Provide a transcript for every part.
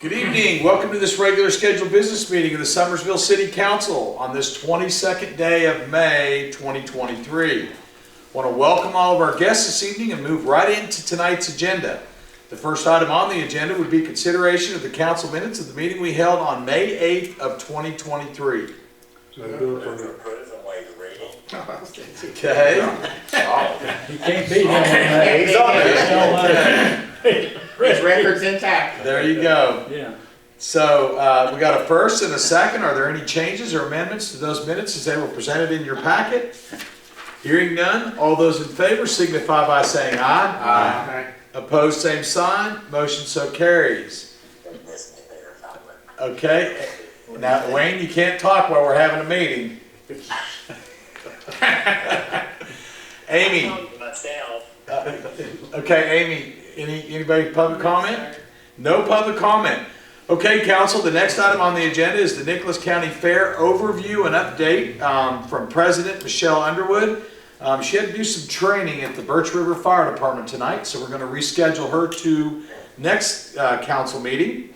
Good evening. Welcome to this regular scheduled business meeting of the Summersville City Council on this 22nd day of May 2023. I want to welcome all of our guests this evening and move right into tonight's agenda. The first item on the agenda would be consideration of the council minutes of the meeting we held on May 8th of 2023. Okay. You can't beat him on that. He's on there. His record's intact. There you go. Yeah. So we got a first and a second. Are there any changes or amendments to those minutes as they were presented in your packet? Hearing none, all those in favor signify by saying aye. Aye. Opposed, same sign. Motion so carries. Okay. Now, Wayne, you can't talk while we're having a meeting. Amy. Okay, Amy, anybody public comment? No public comment. Okay, council, the next item on the agenda is the Nicholas County Fair overview and update from President Michelle Underwood. She had to do some training at the Birch River Fire Department tonight, so we're going to reschedule her to next council meeting.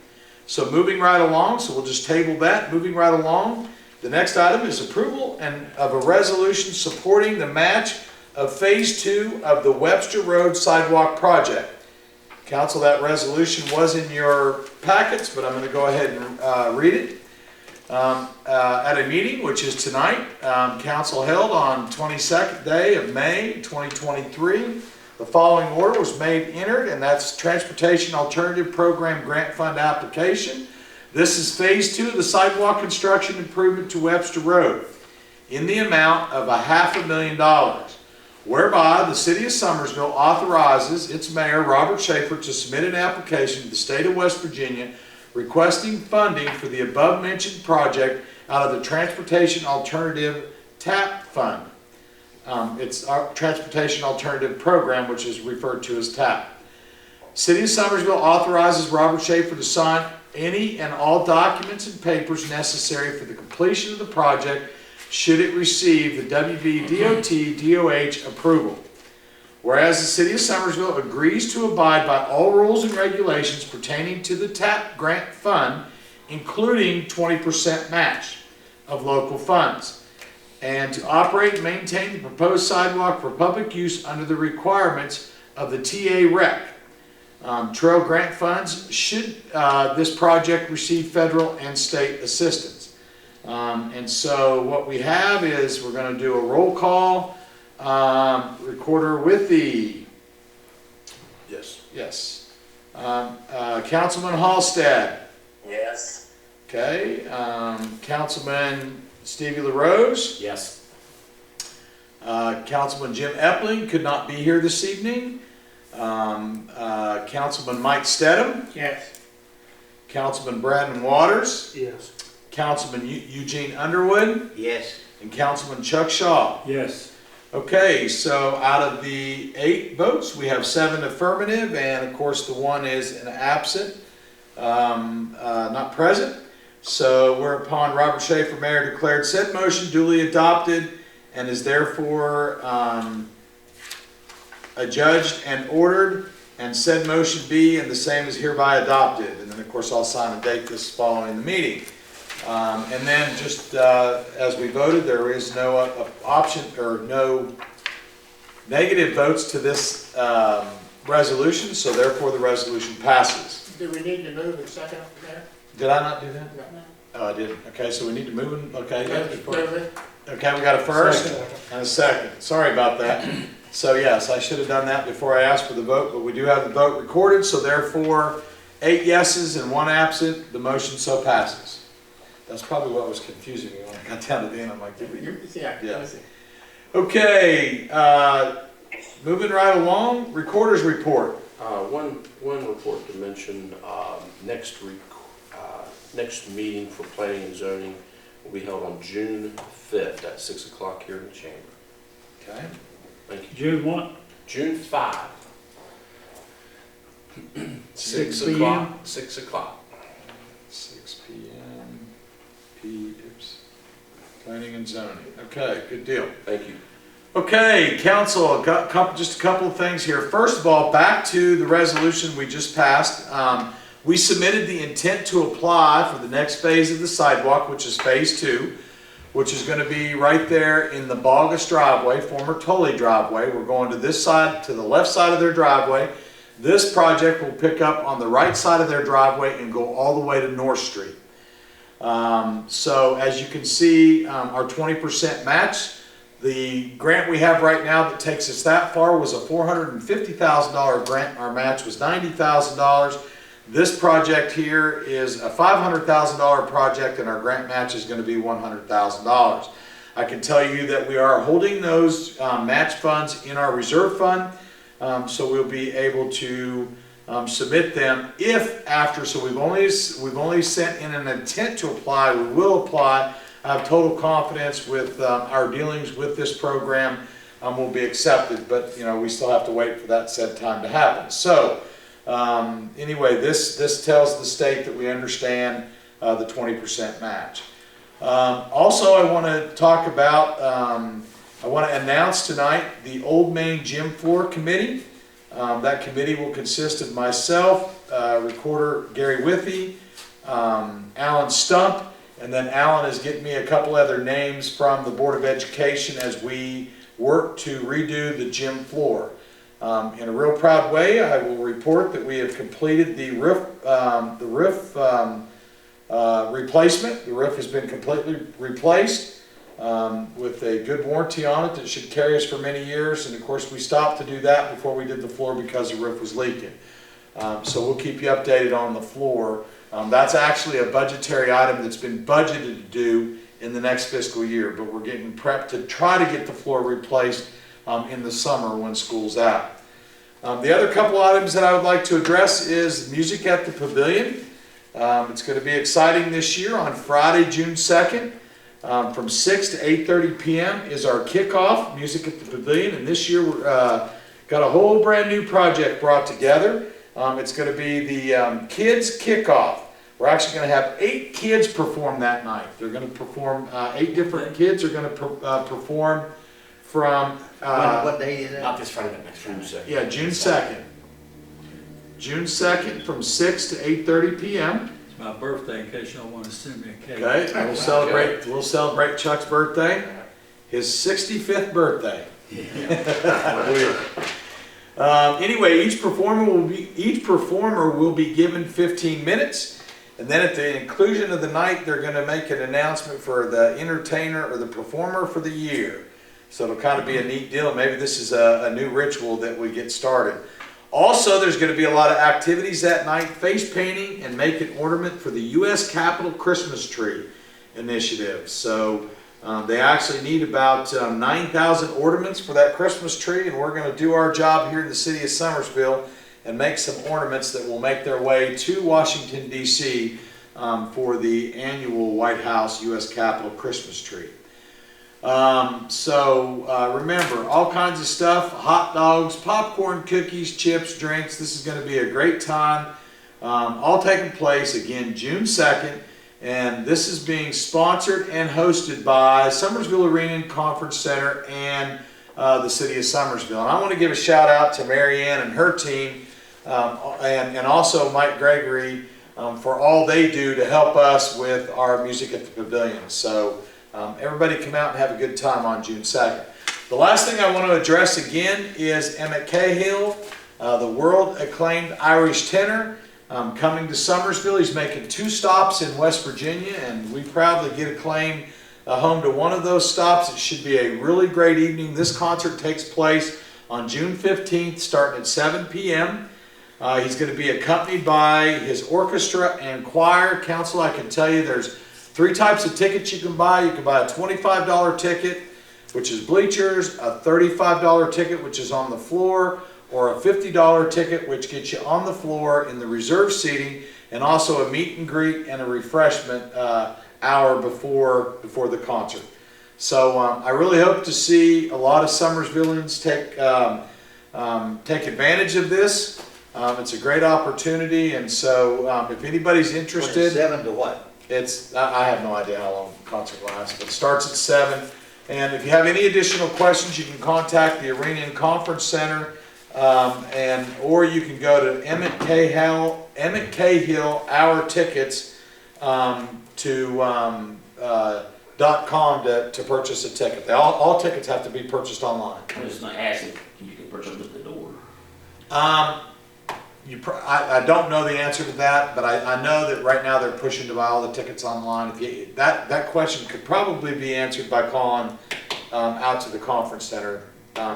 So moving right along, so we'll just table that. Moving right along, the next item is approval of a resolution supporting the match of Phase 2 of the Webster Road Sidewalk Project. Council, that resolution was in your packets, but I'm going to go ahead and read it. At a meeting, which is tonight, council held on 22nd day of May 2023, the following order was made entered, and that's Transportation Alternative Program Grant Fund application. This is Phase 2 of the sidewalk construction improvement to Webster Road in the amount of $500,000, whereby the City of Summersville authorizes its mayor, Robert Schaefer, to submit an application to the state of West Virginia requesting funding for the above-mentioned project out of the Transportation Alternative TAP Fund. It's our Transportation Alternative Program, which is referred to as TAP. City of Summersville authorizes Robert Schaefer to sign any and all documents and papers necessary for the completion of the project should it receive the WVDOT-DOH approval. Whereas the City of Summersville agrees to abide by all rules and regulations pertaining to the TAP grant fund, including 20% match of local funds, and to operate and maintain the proposed sidewalk for public use under the requirements of the TA REC. Trail grant funds should this project receive federal and state assistance. And so what we have is we're going to do a roll call. Recorder with the yes. Councilman Halstead. Yes. Okay. Councilman Stevie LaRose. Yes. Councilman Jim Epling could not be here this evening. Councilman Mike Stedham. Yes. Councilman Brandon Waters. Yes. Councilman Eugene Underwood. Yes. And Councilman Chuck Shaw. Yes. Okay, so out of the 8 votes, we have 7 affirmative, and of course the 1 is an absent, not present. So whereupon Robert Schaefer, Mayor, declared said motion duly adopted and is therefore adjudged and ordered, and said motion be and the same is hereby adopted. And then of course I'll sign a date this following the meeting. And then just as we voted, there is no option or no negative votes to this resolution, so therefore the resolution passes. Do we need to move a second there? Did I not do that? No. Oh, I did. Okay, so we need to move in. Okay, Move it. okay, we got a first Second. and a second. Sorry about that. So yes, I should have done that before I asked for the vote, but we do have the vote recorded, so therefore 8 yeses and 1 absent, the motion so passes. That's probably what was confusing me when I got down to the end. I'm like, did we? Yeah. Okay, moving right along, recorder's report. One report to mention, next meeting for planning and zoning will be held on June 5th at 6 o'clock here in the chamber. Okay. Thank you. June what? June 5. 6 6 o'clock. 6 o'clock. 6 p.m. Planning and zoning. Okay, good deal. Thank you. Okay, council, just a couple of things here. First of all, back to the resolution we just passed. We submitted the intent to apply for the next phase of the sidewalk, which is phase 2, which is going to be right there in the Bogus driveway, former Tully driveway. We're going to this side, to the left side of their driveway. This project will pick up on the right side of their driveway and go all the way to North Street. So as you can see, our 20% match, the grant we have right now that takes us that far was a $450,000 grant. Our match was $90,000. This project here is a $500,000 project, and our grant match is going to be $100,000. I can tell you that we are holding those match funds in our reserve fund, so we'll be able to submit them if after. So we've only sent in an intent to apply. We will apply. I have total confidence with our dealings with this program will be accepted, but we still have to wait for that said time to happen. So anyway, this tells the state that we understand the 20% match. Also, I want to talk about, I want to announce tonight the Old Main Gym Floor Committee. That committee will consist of myself, Recorder Gary Withy, Alan Stump, and then Alan is getting me a couple other names from the Board of Education as we work to redo the gym floor. In a real proud way, I will report that we have completed the roof replacement. The roof has been completely replaced with a good warranty on it that should carry us for many years. And of course, we stopped to do that before we did the floor because the roof was leaking. So we'll keep you updated on the floor. That's actually a budgetary item that's been budgeted to do in the next fiscal year, but we're getting prepped to try to get the floor replaced in the summer when school's out. The other couple items that I would like to address is music at the Pavilion. It's going to be exciting this year. On Friday, June 2nd, from 6 to 8:30 p.m. is our kickoff, Music at the Pavilion, and this year we've got a whole brand new project brought together. It's going to be the Kids Kickoff. We're actually going to have 8 kids perform that night. They're going to perform, 8 different kids are going to perform from... What day is it? Not this Friday, but next Friday. Yeah, June 2nd. June 2nd from 6 to 8:30 p.m. It's my birthday, in case y'all want to send me a cake. Okay, we'll celebrate Chuck's birthday, his 65th birthday. Anyway, each performer will be given 15 minutes, and then at the conclusion of the night, they're going to make an announcement for the entertainer or the performer for the year. So it'll kind of be a neat deal. Maybe this is a new ritual that we get started. Also, there's going to be a lot of activities that night: face painting and make an ornament for the U.S. Capitol Christmas Tree Initiative. So they actually need about 9,000 ornaments for that Christmas tree, and we're going to do our job here in the city of Summersville and make some ornaments that will make their way to Washington, D.C. For the annual White House U.S. Capitol Christmas tree. Remember, all kinds of stuff: hot dogs, popcorn, cookies, chips, drinks. This is going to be a great time. All taking place, again, June 2nd. And this is being sponsored and hosted by Summersville Arena and Conference Center and the city of Summersville. And I want to give a shout out to Mary Ann and her team and also Mike Gregory for all they do to help us with our Music at the Pavilion. So everybody come out and have a good time on June 2nd. The last thing I want to address again is Emmett Cahill, the world acclaimed Irish tenor. Coming to Summersville. He's making 2 stops in West Virginia, and we proudly get a claim home to one of those stops. It should be a really great evening. This concert takes place on June 15th, starting at 7 p.m. He's going to be accompanied by his orchestra and choir. Council, I can tell you there's 3 types of tickets you can buy. You can buy a $25 ticket, which is bleachers, a $35 ticket, which is on the floor, or a $50 ticket, which gets you on the floor in the reserve seating, and also a meet and greet and a refreshment hour before the concert. So I really hope to see a lot of Summersvillians take advantage of this. It's a great opportunity, and so if anybody's interested, 7 to what? I have no idea how long the concert lasts, but it starts at 7. And if you have any additional questions, you can contact the Arena and Conference Center. Or you can go to Emmett Cahill hour tickets to .com to purchase a ticket. All tickets have to be purchased online. I'm just gonna ask if you can purchase them at the door. I don't know the answer to that, but I know that right now they're pushing to buy all the tickets online. That question could probably be answered by calling out to the conference center.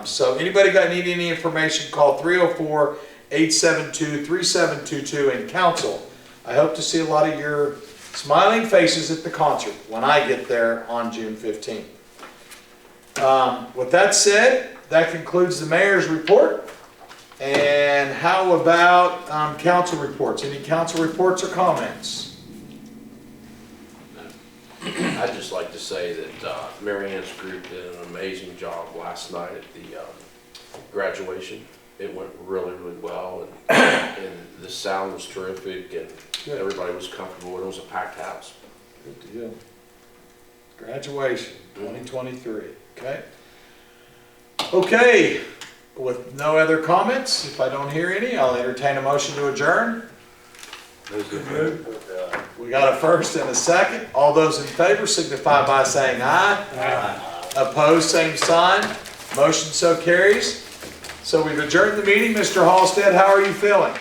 So anybody need any information, call 304-872-3722 and council. I hope to see a lot of your smiling faces at the concert when I get there on June 15th. With that said, that concludes the mayor's report. And how about council reports? Any council reports or comments? I'd just like to say that Mary Ann's group did an amazing job last night at the graduation. It went really, really well, and the sound was terrific, and everybody was comfortable, and it was a packed house. Good deal. Graduation 2023, okay? Okay, with no other comments, if I don't hear any, I'll entertain a motion to adjourn. We got a first and a second. All those in favor signify by saying aye. Aye. Opposed, same sign. Motion so carries. So we've adjourned the meeting. Mr. Halstead, how are you feeling?